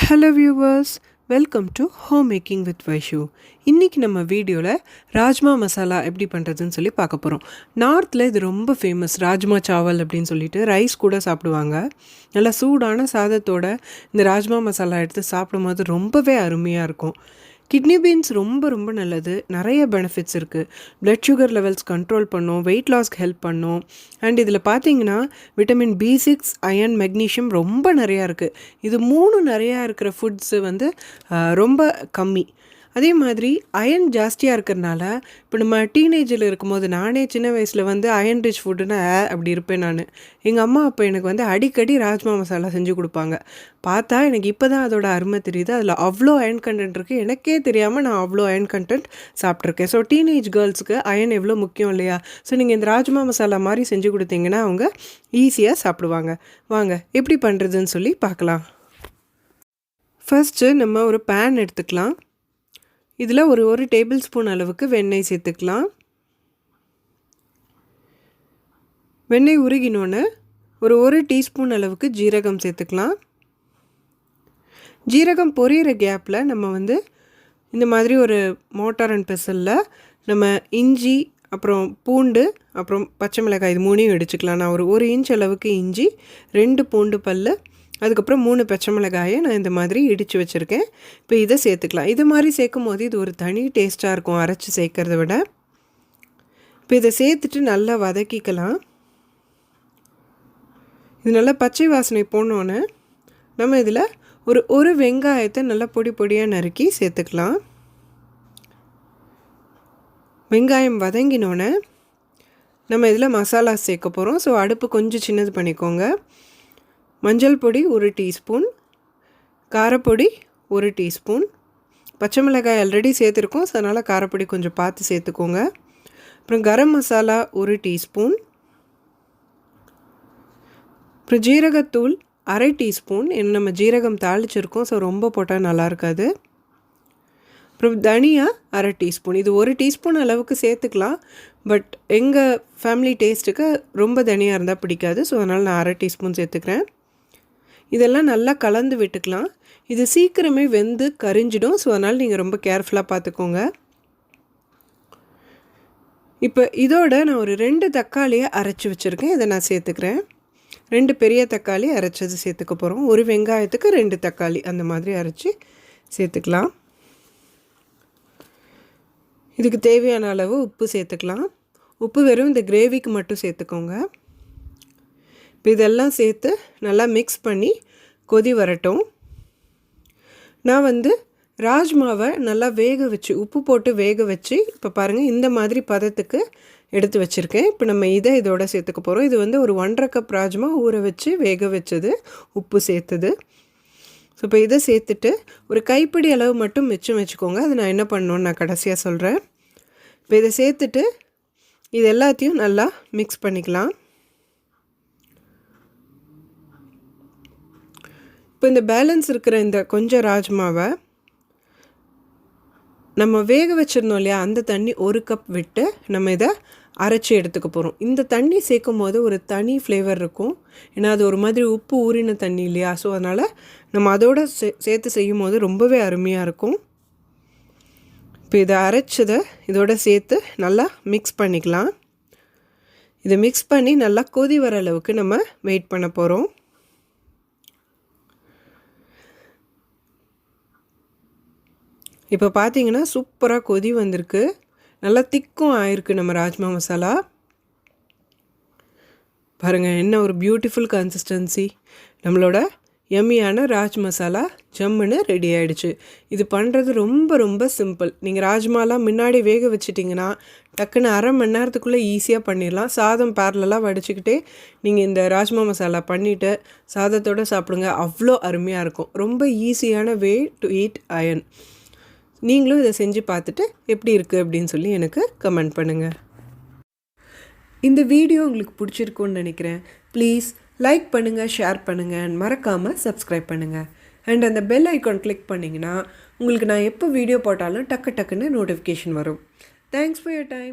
Hello viewers, welcome to home making with Vaishu. இன்றைக்கி நம்ம வீடியோவில் ராஜ்மா மசாலா எப்படி பண்ணுறதுன்னு சொல்லி பார்க்க போகிறோம். நார்த்தில் இது ரொம்ப ஃபேமஸ், ராஜ்மா சாவல் அப்படின்னு சொல்லிட்டு ரைஸ் கூட சாப்பிடுவாங்க. நல்லா சூடான சாதத்தோட இந்த ராஜ்மா மசாலா எடுத்து சாப்பிடும்போது ரொம்பவே அருமையாக இருக்கும். கிட்னி பீன்ஸ் ரொம்ப ரொம்ப நல்லது, நிறைய பெனிஃபிட்ஸ் இருக்குது. பிளட் சுகர் லெவல்ஸ் கண்ட்ரோல் பண்ணும், வெயிட் லாஸ்க்கு ஹெல்ப் பண்ணும். அண்ட் இதில் பார்த்தீங்கன்னா விட்டமின் B6, அயன், மெக்னீஷியம் ரொம்ப நிறையா இருக்குது. இது நிறையா இருக்கிற ஃபுட்ஸு ரொம்ப கம்மி. அதே மாதிரி அயன் ஜாஸ்தியாக இருக்கிறனால இப்போ நம்ம டீனேஜில் இருக்கும்போது, நானே சின்ன வயசில் அயன் ரிச் ஃபுட்டுன்னா அப்படி இருப்பேன் நான். எங்கள் அம்மா அப்போ எனக்கு அடிக்கடி ராஜ்மா மசாலா செஞ்சு கொடுப்பாங்க. பார்த்தா எனக்கு இப்போ தான் அதோட அருமை தெரியுது. அதில் அவ்வளோ அயன் கண்டென்ட் இருக்குது. எனக்கே தெரியாமல் நான் அவ்வளோ அயன் கண்டென்ட் சாப்பிட்ருக்கேன். ஸோ டீனேஜ் கேர்ள்ஸுக்கு அயன் எவ்வளோ முக்கியம் இல்லையா? ஸோ நீங்கள் இந்த ராஜ்மா மசாலா மாதிரி செஞ்சு கொடுத்தீங்கன்னா அவங்க ஈஸியாக சாப்பிடுவாங்க. வாங்க எப்படி பண்ணுறதுன்னு சொல்லி பார்க்கலாம். ஃபர்ஸ்ட்டு நம்ம ஒரு பேன் எடுத்துக்கலாம். இதில் ஒரு டேபிள் ஸ்பூன் அளவுக்கு வெண்ணெய் சேர்த்துக்கலாம். வெண்ணெய் உருகினோன்னு ஒரு டீஸ்பூன் அளவுக்கு ஜீரகம் சேர்த்துக்கலாம். ஜீரகம் பொரியிற கேப்பில் நம்ம இந்த மாதிரி ஒரு மோட்டார் அண்ட் பெசலில் நம்ம இஞ்சி, அப்புறம் பூண்டு, அப்புறம் பச்சை மிளகாய், இது 3 இடிச்சுக்கலாம். நான் ஒரு இன்ச் அளவுக்கு இஞ்சி, 2 பூண்டு பல், அதுக்கப்புறம் 3 பச்சை மிளகாயை நான் இந்த மாதிரி இடித்து வச்சுருக்கேன். இப்போ இதை சேர்த்துக்கலாம். இது மாதிரி சேர்க்கும் போது இது ஒரு தனி டேஸ்ட்டாக இருக்கும் அரைச்சி சேர்க்கறத விட. இப்போ இதை சேர்த்துட்டு நல்லா வதக்கிக்கலாம். இது நல்லா பச்சை வாசனை போனோன்னு நம்ம இதில் ஒரு வெங்காயத்தை நல்லா பொடியாக நறுக்கி சேர்த்துக்கலாம். வெங்காயம் வதங்கினோன்னே நம்ம இதில் மசாலா சேர்க்க போகிறோம். ஸோ அடுப்பு கொஞ்சம் சின்னது பண்ணிக்கோங்க. மஞ்சள் பொடி 1 டீஸ்பூன், காரப்பொடி 1 டீஸ்பூன், பச்சை மிளகாய் ஆல்ரெடி சேர்த்துருக்கோம், ஸோ அதனால் காரப்பொடி கொஞ்சம் பார்த்து சேர்த்துக்கோங்க. அப்புறம் கரம் மசாலா 1 டீஸ்பூன், அப்புறம் ஜீரகத்தூள் 1/2 டீஸ்பூன். ஏன்னா நம்ம ஜீரகம் தாளிச்சிருக்கோம், ஸோ ரொம்ப போட்டால் நல்லா இருக்காது. அப்புறம் தனியா 1/2 டீஸ்பூன். இது 1 டீஸ்பூன் அளவுக்கு சேர்த்துக்கலாம். பட் எங்கள் ஃபேமிலி டேஸ்ட்டுக்கு ரொம்ப தனியாக இருந்தால் பிடிக்காது, ஸோ அதனால் நான் 1/2 டீஸ்பூன் சேர்த்துக்கிறேன். இதெல்லாம் நல்லா கலந்து விட்டுக்கலாம். இது சீக்கிரமே வெந்து கரிஞ்சிடும், ஸோ அதனால் நீங்கள் ரொம்ப கேர்ஃபுல்லாக பார்த்துக்கோங்க. இப்போ இதோட நான் ஒரு 2 தக்காளியை அரைச்சி வச்சுருக்கேன், இதை நான் சேர்த்துக்கிறேன். 2 பெரிய தக்காளி அரைச்சது சேர்த்துக்க போகிறோம். ஒரு வெங்காயத்துக்கு 2 தக்காளி அந்த மாதிரி அரைச்சி சேர்த்துக்கலாம். இதுக்கு தேவையான அளவு உப்பு சேர்த்துக்கலாம். உப்பு வெறும் இந்த கிரேவிக்கு மட்டும் சேர்த்துக்கோங்க. இப்போ இதெல்லாம் சேர்த்து நல்லா மிக்ஸ் பண்ணி கொதி வரட்டும். நான் ராஜ்மாவை நல்லா வேக வச்சு, உப்பு போட்டு வேக வச்சு, இப்போ பாருங்கள் இந்த மாதிரி பதத்துக்கு எடுத்து வச்சுருக்கேன். இப்போ நம்ம இதோட சேர்த்துக்க போகிறோம். இது ஒரு 1.5 கப் ராஜ்மா ஊற வச்சு வேக வச்சது, உப்பு சேர்த்தது. ஸோ இப்போ இதை சேர்த்துட்டு ஒரு கைப்பிடி அளவு மட்டும் மிச்சம் வச்சுக்கோங்க. அது நான் என்ன பண்ணணுன்னு நான் கடைசியாக சொல்கிறேன். இப்போ இதை சேர்த்துட்டு இது எல்லாத்தையும் நல்லா மிக்ஸ் பண்ணிக்கலாம். இப்போ இந்த பேலன்ஸ் இருக்கிற இந்த கொஞ்சம் ராஜ்மாவை நம்ம வேக வச்சுருந்தோம் இல்லையா, அந்த தண்ணி 1 கப் விட்டு நம்ம இதை அரைச்சி எடுத்துக்க போகிறோம். இந்த தண்ணி சேர்க்கும் போது ஒரு தனி ஃப்ளேவர் இருக்கும். ஏன்னா அது ஒரு மாதிரி உப்பு ஊறின தண்ணி இல்லையா, ஸோ அதனால் நம்ம அதோடு சேர்த்து செய்யும் போது ரொம்பவே அருமையாக இருக்கும். இப்போ இதை அரைச்சதை இதோட சேர்த்து நல்லா மிக்ஸ் பண்ணிக்கலாம். இதை மிக்ஸ் பண்ணி நல்லா கொதி வர அளவுக்கு நம்ம வெயிட் பண்ண போகிறோம். இப்போ பார்த்தீங்கன்னா சூப்பராக கொதி வந்திருக்கு, நல்லா திக்கும் ஆயிருக்கு நம்ம ராஜ்மா மசாலா. பாருங்கள் என்ன ஒரு பியூட்டிஃபுல் கன்சிஸ்டன்சி. நம்மளோட யம்மியான ராஜ் மசாலா ஜம்முன்னு ரெடி ஆகிடுச்சு. இது பண்ணுறது ரொம்ப ரொம்ப சிம்பிள். நீங்கள் ராஜ்மாலாம் முன்னாடி வேக வச்சிட்டிங்கன்னா டக்குன்னு 1/2 மணி நேரத்துக்குள்ளே ஈஸியாக பண்ணிடலாம். சாதம் பேரலாக வடிச்சுக்கிட்டே நீங்கள் இந்த ராஜ்மா மசாலா பண்ணிவிட்டு சாதத்தோடு சாப்பிடுங்க, அவ்வளோ அருமையாக இருக்கும். ரொம்ப ஈஸியான வே டு ஈட் அயன். நீங்களும் இதை செஞ்சு பார்த்துட்டு எப்படி இருக்குது அப்படின்னு சொல்லி எனக்கு கமெண்ட் பண்ணுங்கள். இந்த வீடியோ உங்களுக்கு பிடிச்சிருக்குன்னு நினைக்கிறேன். ப்ளீஸ் லைக் பண்ணுங்கள், ஷேர் பண்ணுங்கள், அண்ட் மறக்காமல் சப்ஸ்கிரைப் பண்ணுங்கள். அண்ட் அந்த பெல் ஐக்கான் கிளிக் பண்ணிங்கன்னா உங்களுக்கு நான் எப்போ வீடியோ போட்டாலும் டக்குன்னு நோட்டிஃபிகேஷன் வரும். Thanks for your time.